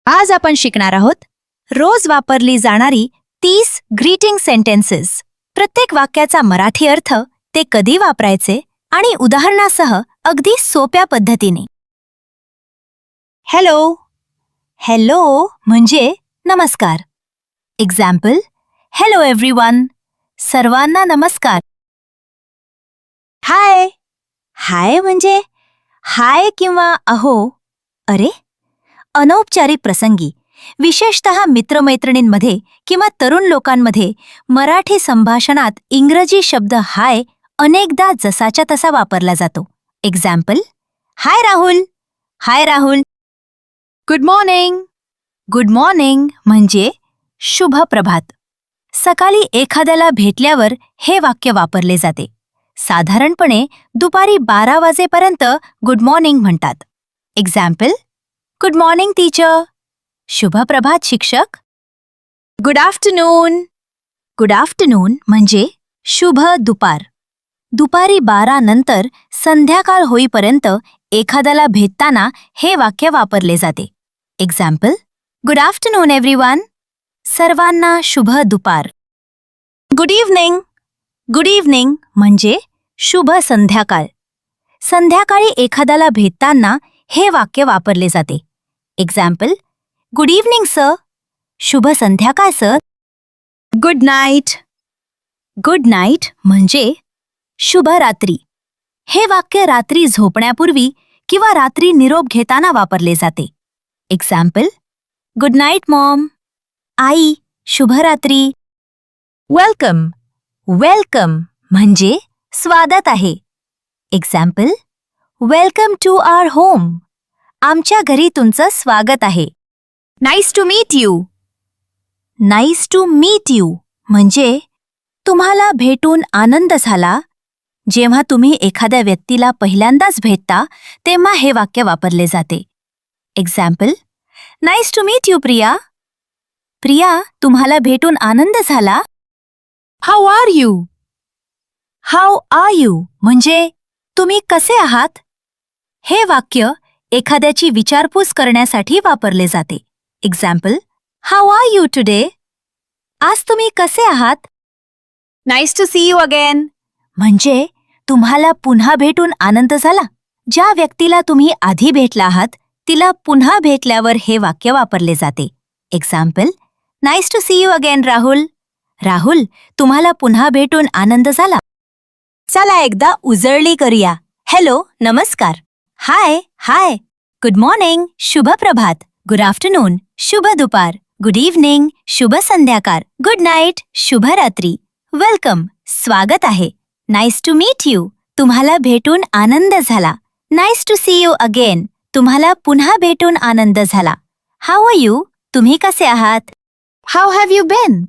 आज आपण शिकणार आहोत रोज वापरली जाणारी 30 ग्रीटिंग सेंटेन्सेस. प्रत्येक वाक्याचा मराठी अर्थ, ते कधी वापरायचे आणि उदाहरणासह अगदी सोप्या पद्धतीने. हॅलो. हॅलो म्हणजे नमस्कार. एक्झाम्पल, हॅलो एव्हरीवन, सर्वांना नमस्कार. हाय. हाय म्हणजे हाय किंवा अहो. अरे, अनौपचारिक प्रसंगी, विशेषतः मित्रमैत्रिणींमध्ये किंवा तरुण लोकांमध्ये मराठी संभाषणात इंग्रजी शब्द हाय अनेकदा जसाच्या तसा वापरला जातो. Example, hi Rahul. Hi Rahul. Good morning. Good morning म्हणजे शुभ प्रभात. सकाळी एखाद्याला भेटल्यावर हे वाक्य वापरले जाते. साधारणपणे दुपारी 12 वाजेपर्यंत गुड मॉर्निंग म्हणतात. Example, good morning teacher. शुभ प्रभात शिक्षक. Good afternoon. गुड आफ्टरनून म्हणजे शुभ दुपार. दुपारी 12 नंतर संध्याकाळ होईपर्यंत एखाद्याला भेटताना हे वाक्य वापरले जाते. एक्झाम्पल, गुड आफ्टरनून एव्हरीवन, सर्वांना शुभ दुपार. Good evening. गुड इव्हनिंग म्हणजे शुभ संध्याकाळ. संध्याकाळी एखाद्याला भेटताना हे वाक्य वापरले जाते. Example, good evening sir. शुभ संध्याकाळ sir. Good night. Good night म्हणजे शुभ रात्री. हे वाक्य रात्री झोपण्यापूर्वी किंवा रात्री निरोप घेताना वापरले जाते. Example, good night mom. आई, शुभरात्री. वेलकम. वेलकम म्हणजे स्वागत आहे. Example, welcome to our home. आमच्या घरी तुमचं स्वागत आहे. Nice to meet you. Nice to meet you म्हणजे तुम्हाला भेटून आनंद झाला. जेव्हा तुम्ही एखाद्या व्यक्तीला पहिल्यांदाच भेटता तेव्हा हे वाक्य वापरले जाते. Example, nice to meet you Priya. Priya, तुम्हाला भेटून आनंद झाला. How are you. How are you म्हणजे तुम्ही कसे आहात. हे वाक्य एखाद्याची विचारपूस करण्यासाठी वापरले जाते. Example, how are you today. आज तुम्ही कसे आहात. Nice to see you again म्हणजे तुम्हाला पुन्हा भेटून आनंद झाला. ज्या व्यक्तीला तुम्ही आधी भेटला आहात तिला पुन्हा भेटल्यावर हे वाक्य वापरले जाते. Example, nice to see you again Rahul. Rahul, तुम्हाला पुन्हा भेटून आनंद झाला. चला एकदा उजळणी करूया. हॅलो, नमस्कार. हाय. हाय. गुड मॉर्निंग, शुभ प्रभात. गुड आफ्टरनून, शुभ दुपार. गुड इव्हनिंग, शुभ संध्याकाळ. गुड नाईट, शुभ रात्री. वेलकम, स्वागत आहे. नाईस टू मीट यू, तुम्हाला भेटून आनंद झाला. Nice to see you again, तुम्हाला पुन्हा भेटून आनंद झाला. हाऊ आर यू, तुम्ही कसे आहात. हाऊ हॅव यू बीन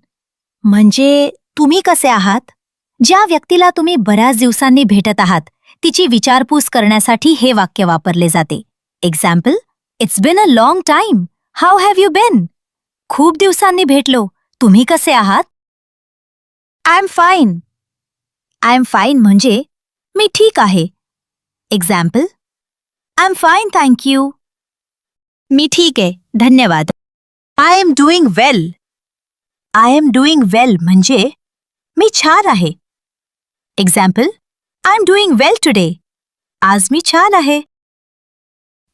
म्हणजे तुम्ही कसे आहात. ज्या व्यक्तीला तुम्ही बऱ्याच दिवसांनी भेटत आहात तिची विचारपूस करण्यासाठी हे वाक्य वापरले जाते. Example, it's been a long time. How have you been. खूप दिवसांनी भेटलो, तुम्ही कसे आहात. I am fine. I am fine म्हणजे मी ठीक आहे. Example, I am fine thank you. मी ठीक आहे, धन्यवाद. I am doing well. I am doing well म्हणजे मी छान आहे. Example, I am doing well today. आज मी छान आहे.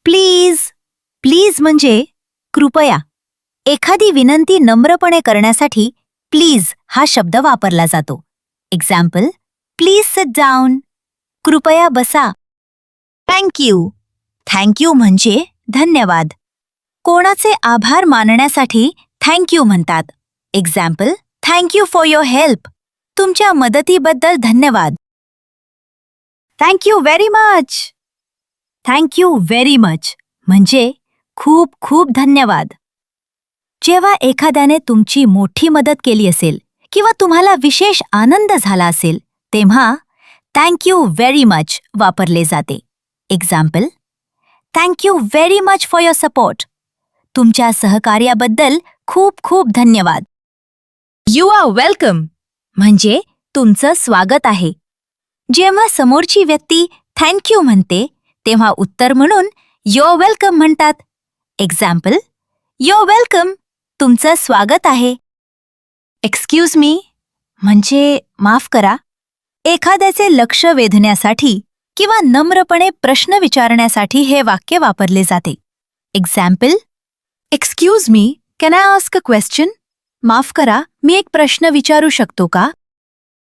प्लीज. प्लीज म्हणजे कृपया. एखादी विनंती नम्रपणे करण्यासाठी प्लीज हा शब्द वापरला जातो. Example, please sit down. कृपया बसा. Thank you. थँक यू म्हणजे धन्यवाद. कोणाचे आभार मानण्यासाठी थँक यू म्हणतात. Example, thank you for your help. तुमच्या मदतीबद्दल धन्यवाद. Thank you very much. Thank you very much म्हणजे खूप खूप धन्यवाद. जेव्हा एखाद्याने तुमची मोठी मदत केली असेल किंवा तुम्हाला विशेष आनंद झाला असेल तेव्हा थँक यू व्हेरी मच वापरले जाते. Example, thank you very much for your support. तुमच्या सहकार्याबद्दल खूप खूप धन्यवाद. यू आर वेलकम म्हणजे तुमचं स्वागत आहे. जेव्हा समोरची व्यक्ती थँक यू म्हणते तेव्हा उत्तर म्हणून युअर वेलकम म्हणतात. Example, You're welcome. तुमचं स्वागत आहे. एक्सक्यूज मी म्हणजे माफ करा. एखाद्याचे लक्ष वेधण्यासाठी किंवा नम्रपणे प्रश्न विचारण्यासाठी हे वाक्य वापरले जाते. Example, excuse me, can I ask a question? माफ करा, मी एक प्रश्न विचारू शकतो का?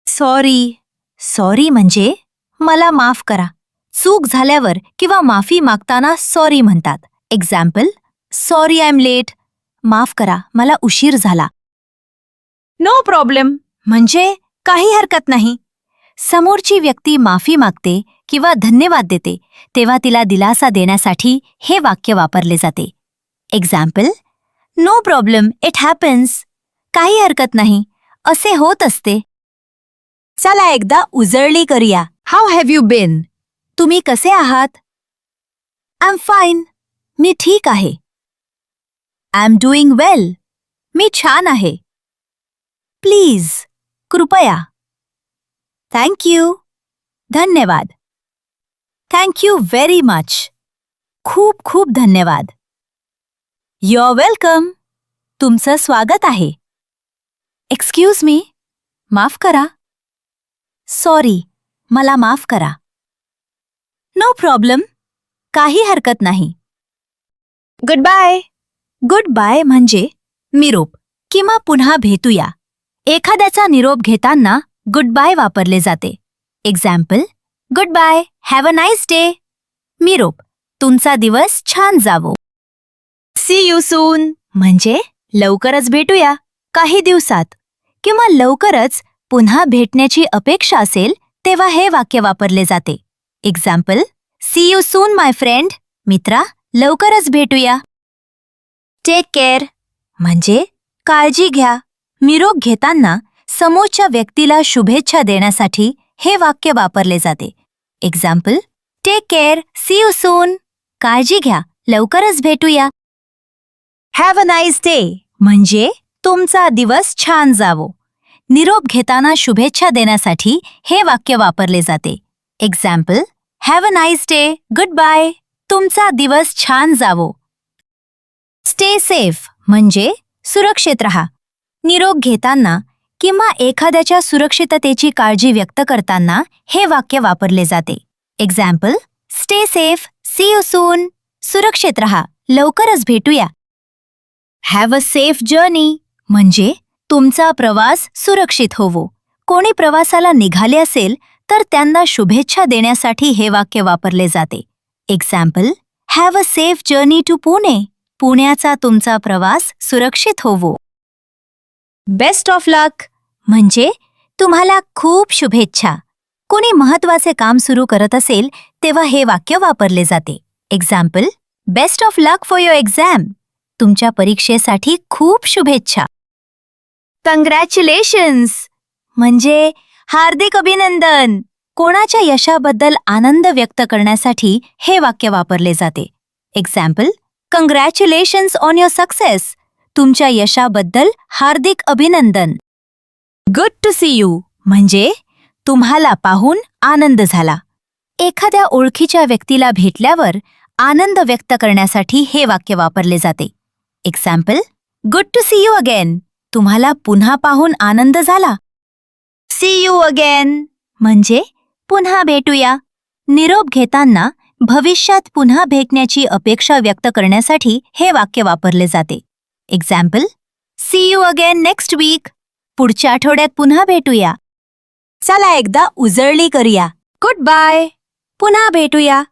सॉरी म्हणजे मला माफ करा. चूक झाल्यावर किंवा माफी मागताना सॉरी म्हणतात. Example, sorry I am late. माफ करा, मला उशीर झाला. नो प्रॉब्लेम म्हणजे काही हरकत नाही. समोरची व्यक्ती माफी मागते किंवा धन्यवाद देते तेव्हा तिला दिलासा देण्यासाठी हे वाक्य वापरले जाते. Example, no problem, it happens. काही हरकत नाही, असे होत असते. चला एकदा उजळणी करूया. How have you been? तुम्ही कसे आहात? I am fine. मी ठीक आहे. I am doing well. मी छान आहे. प्लीज, कृपया. थँक यू, धन्यवाद. Thank you very much. खूप खूप धन्यवाद. You're welcome. तुमचं स्वागत आहे. एक्सक्यूज मी, माफ करा. सॉरी, मला माफ करा. नो प्रॉब्लेम, काही हरकत नाही. Good bye. गुड बाय म्हणजे निरोप किंवा पुन्हा भेटूया. एखाद्याचा निरोप घेताना गुड बाय वापरले जाते. Example, goodbye, have a nice day. निरोप, तुमचा दिवस छान जावो. सी यू सून म्हणजे लवकरच भेटूया, काही दिवसात. किंवा लवकरच पुन्हा भेटण्याची अपेक्षा असेल तेव्हा हे वाक्य वापरले जाते. Example, see you soon my friend. मित्रा, लवकरच भेटूया. टेक केअर म्हणजे काळजी घ्या. निरोप घेताना समोरच्या व्यक्तीला शुभेच्छा देण्यासाठी हे वाक्य वापरले जाते. Example, take care, see you soon. काळजी घ्या, लवकरच भेटूया. हॅव अ नाईस डे म्हणजे तुमचा दिवस छान जावो. निरोप घेताना शुभेच्छा देण्यासाठी हे वाक्य वापरले जाते. Example, have a nice day, goodbye. तुमचा दिवस छान जावो. स्टे सेफ म्हणजे सुरक्षित रहा. निरोप घेताना किंवा एखाद्याच्या सुरक्षिततेची काळजी व्यक्त करताना हे वाक्य वापरले जाते. Example, stay safe, see you soon. सुरक्षित रहा, लवकरच भेटूया. हॅव अ सेफ जर्नी म्हणजे तुमचा प्रवास सुरक्षित होवो. कोणी प्रवासाला निघाले असेल तर त्यांना शुभेच्छा देण्यासाठी हे वाक्य वापरले जाते. Example, have a safe journey to Pune. पुण्याचा तुमचा प्रवास सुरक्षित होवो. बेस्ट ऑफ लक म्हणजे तुम्हाला खूप शुभेच्छा. कोणी महत्वाचे काम सुरू करत असेल तेव्हा हे वाक्य वापरले जाते. Example, best of luck for your exam. तुमच्या परीक्षेसाठी खूप शुभेच्छा. कंग्रॅच्युलेशन्स म्हणजे हार्दिक अभिनंदन. कोणाच्या यशाबद्दल आनंद व्यक्त करण्यासाठी हे वाक्य वापरले जाते. Example, congratulations on your success. तुमच्या यशाबद्दल हार्दिक अभिनंदन. गुड टू सी यू म्हणजे तुम्हाला पाहून आनंद झाला. एखाद्या ओळखीच्या व्यक्तीला भेटल्यावर आनंद व्यक्त करण्यासाठी हे वाक्य वापरले जाते. Example, good to see you again. तुम्हाला पुन्हा पाहून आनंद झाला. सी यू अगेन म्हणजे पुन्हा भेटूया. निरोप घेताना भविष्यात पुन्हा भेटण्याची अपेक्षा व्यक्त करण्यासाठी हे वाक्य वापरले जाते. Example, see you again next week. पुढच्या आठवड्यात पुन्हा भेटूया. चला एकदा उजळणी करूया. गुड बाय, पुन्हा भेटूया.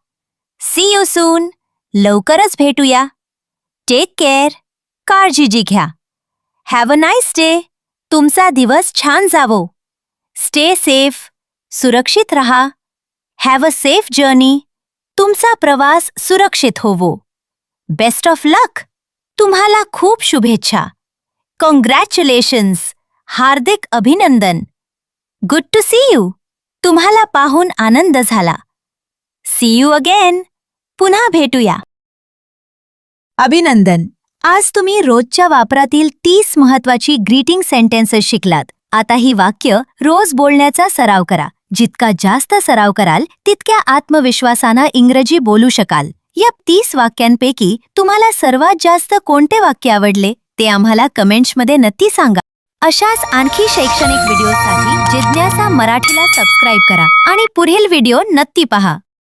सी यू सून, लवकरच भेटूया. टेक केअर, काळजी घ्या. हॅव अ नाईस डे, तुमचा दिवस छान जावो. स्टे सेफ, सुरक्षित रहा. हॅव अ सेफ जर्नी, तुमचा प्रवास सुरक्षित होवो. बेस्ट ऑफ लक, तुम्हाला खूप शुभेच्छा. कॉंग्रॅच्युलेशन्स, हार्दिक अभिनंदन. गुड टू सी यू, तुम्हाला पाहून आनंद झाला. सी यू अगेन, पुन्हा भेटूया. अभिनंदन. आज तुम्ही रोजच्या वापरातील 30 महत्वाची ग्रीटिंग सेंटेन्सेस शिकलात. आता ही वाक्य रोज बोलण्याचा सराव करा. जितका जास्त सराव कराल तितक्या आत्मविश्वासानं इंग्रजी बोलू शकाल. या 30 वाक्यांपैकी तुम्हाला सर्वात जास्त कोणते वाक्य आवडले ते आम्हाला कमेंट्समध्ये नक्की सांगा. अशाच आणखी शैक्षणिक व्हिडिओसाठी जिज्ञासा मराठीला सबस्क्राईब करा आणि पुढील व्हिडिओ नक्की पहा.